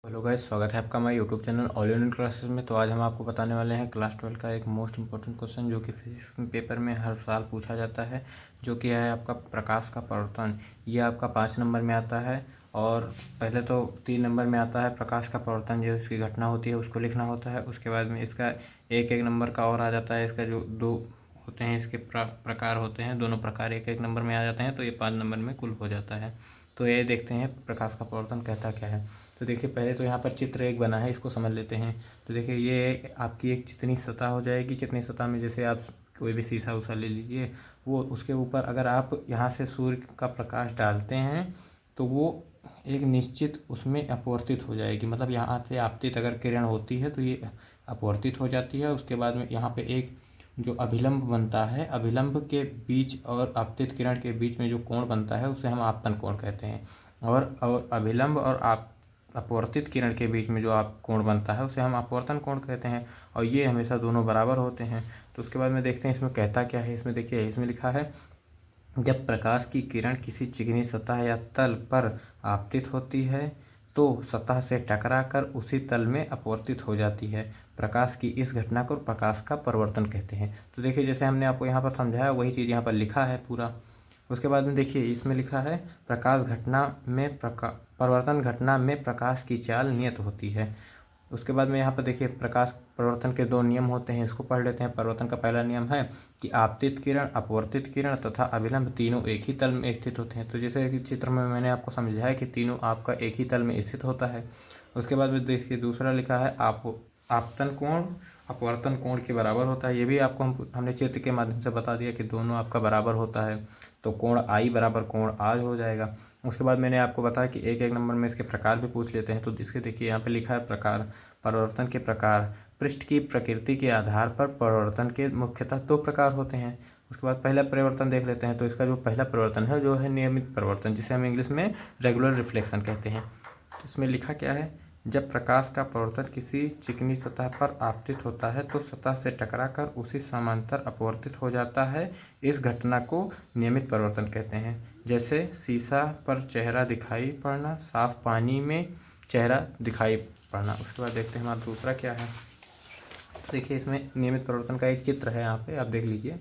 Hello guys, स्वागत है आपका हमारे YouTube channel all in classes में। तो आज हम आपको बताने वाले हैं क्लास 12 का एक मोस्ट इंपॉर्टेंट क्वेश्चन जो कि फिजिक्स में पेपर में हर साल पूछा जाता है, जो कि है आपका प्रकाश का परावर्तन। ये आपका 5 नंबर में आता है और पहले तो 3 नंबर में आता है प्रकाश का परावर्तन, जो इसकी घटना होती है उसको लिखना होता है। उसके बाद में इसका एक एक नंबर का और आ जाता है। इसका जो दो होते हैं इसके प्रकार होते हैं, दोनों प्रकार एक एक नंबर में आ जाते हैं, तो ये 5 नंबर में कुल हो जाता है। तो ये देखते हैं प्रकाश का परावर्तन कहता क्या है। तो देखिए पहले तो यहाँ पर चित्र एक बना है, इसको समझ लेते हैं। तो देखिए ये आपकी एक चिकनी सतह हो जाएगी। चिकनी सतह में जैसे आप कोई भी शीशा उसा ले लीजिए, वो उसके ऊपर अगर आप यहाँ से सूर्य का प्रकाश डालते हैं तो वो एक निश्चित उसमें अपवर्तित हो जाएगी। मतलब यहाँ से आपतित अगर किरण होती है तो ये अपवर्तित हो जाती है। उसके बाद में यहाँ पे एक जो अभिलंब बनता है, अभिलंब के बीच और आपतित किरण के बीच में जो कोण बनता है उसे हम आपतन कोण कहते हैं। और अभिलंब और अपवर्तित किरण के बीच में जो आप कोण बनता है उसे हम अपवर्तन कोण कहते हैं। और ये हमेशा दोनों बराबर होते हैं। तो उसके बाद में देखते हैं इसमें कहता क्या है। इसमें देखिए इसमें लिखा है, जब प्रकाश की किरण किसी चिकनी सतह या तल पर आपतित होती है तो सतह से टकराकर उसी तल में अपवर्तित हो जाती है। प्रकाश की इस घटना को प्रकाश का परावर्तन कहते हैं। तो देखिए जैसे हमने आपको यहाँ पर समझाया वही चीज़ यहाँ पर लिखा है पूरा। उसके बाद में देखिए इसमें लिखा है, प्रकाश घटना में परावर्तन घटना में प्रकाश की चाल नियत होती है। उसके बाद में यहाँ पर देखिए प्रकाश परावर्तन के 2 नियम होते हैं, इसको पढ़ लेते हैं। परावर्तन का पहला नियम है कि आपतित किरण, अपवर्तित किरण तथा अभिलंब तीनों एक ही तल में स्थित होते हैं। तो जैसे कि चित्र में मैंने आपको समझाया कि तीनों आपका एक ही तल में स्थित होता है। उसके बाद में देखिए दूसरा लिखा है, आपतन कोण अपवर्तन कोण के बराबर होता है। ये भी आपको हमने चित्र के माध्यम से बता दिया कि दोनों आपका बराबर होता है। तो कोण आई बराबर कोण आज हो जाएगा। उसके बाद मैंने आपको बताया कि एक एक नंबर में इसके प्रकार भी पूछ लेते हैं। तो इसके देखिए यहाँ पे लिखा है प्रकार, परावर्तन के प्रकार। पृष्ठ की प्रकृति के आधार पर परावर्तन के मुख्यतः 2 प्रकार होते हैं। उसके बाद पहला परिवर्तन देख लेते हैं। तो इसका जो पहला परिवर्तन है जो है नियमित परिवर्तन, जिसे हम इंग्लिश में रेगुलर रिफ्लेक्शन कहते हैं। तो इसमें लिखा क्या है, जब प्रकाश का परावर्तन किसी चिकनी सतह पर आपतित होता है तो सतह से टकराकर उसी समांतर अपवर्तित हो जाता है। इस घटना को नियमित परिवर्तन कहते हैं। जैसे शीशा पर चेहरा दिखाई पड़ना, साफ पानी में चेहरा दिखाई पड़ना। उसके बाद देखते हैं हमारा दूसरा क्या है। देखिए इसमें नियमित परिवर्तन का एक चित्र है, यहाँ पे आप देख लीजिए।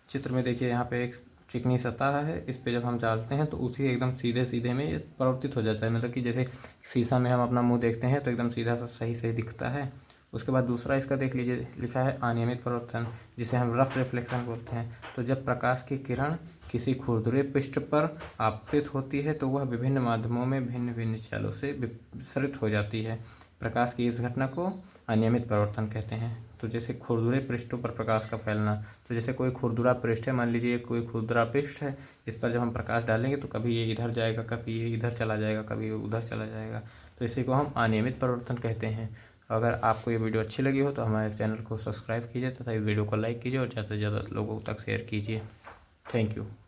चित्र में देखिए यहाँ पे एक चिकनी सतह है, इस पे जब हम डालते हैं तो उसी एकदम सीधे सीधे में ये परावर्तित हो जाता है। मतलब कि जैसे शीशा में हम अपना मुंह देखते हैं तो एकदम सीधा सा सही सही दिखता है। उसके बाद दूसरा इसका देख लीजिए, लिखा है अनियमित परावर्तन, जिसे हम रफ रिफ्लेक्शन बोलते हैं। तो जब प्रकाश की किरण किसी खुरदुरे पृष्ठ पर आपतित होती है तो वह विभिन्न माध्यमों में भिन्न भिन्न चालों से विसरित हो जाती है। प्रकाश की इस घटना को अनियमित परावर्तन कहते हैं। तो जैसे खुरदुरे पृष्ठों पर प्रकाश का फैलना, तो जैसे कोई खुरदुरा पृष्ठ है, मान लीजिए कोई खुरदुरा पृष्ठ है, इस पर जब हम प्रकाश डालेंगे तो कभी ये इधर जाएगा, कभी ये इधर चला जाएगा, कभी ये उधर चला जाएगा। तो इसी को हम अनियमित परावर्तन कहते हैं। अगर आपको ये वीडियो अच्छी लगी हो तो हमारे चैनल को सब्सक्राइब कीजिए तथा इस वीडियो को लाइक कीजिए और ज़्यादा से ज़्यादा लोगों तक शेयर कीजिए। Thank you.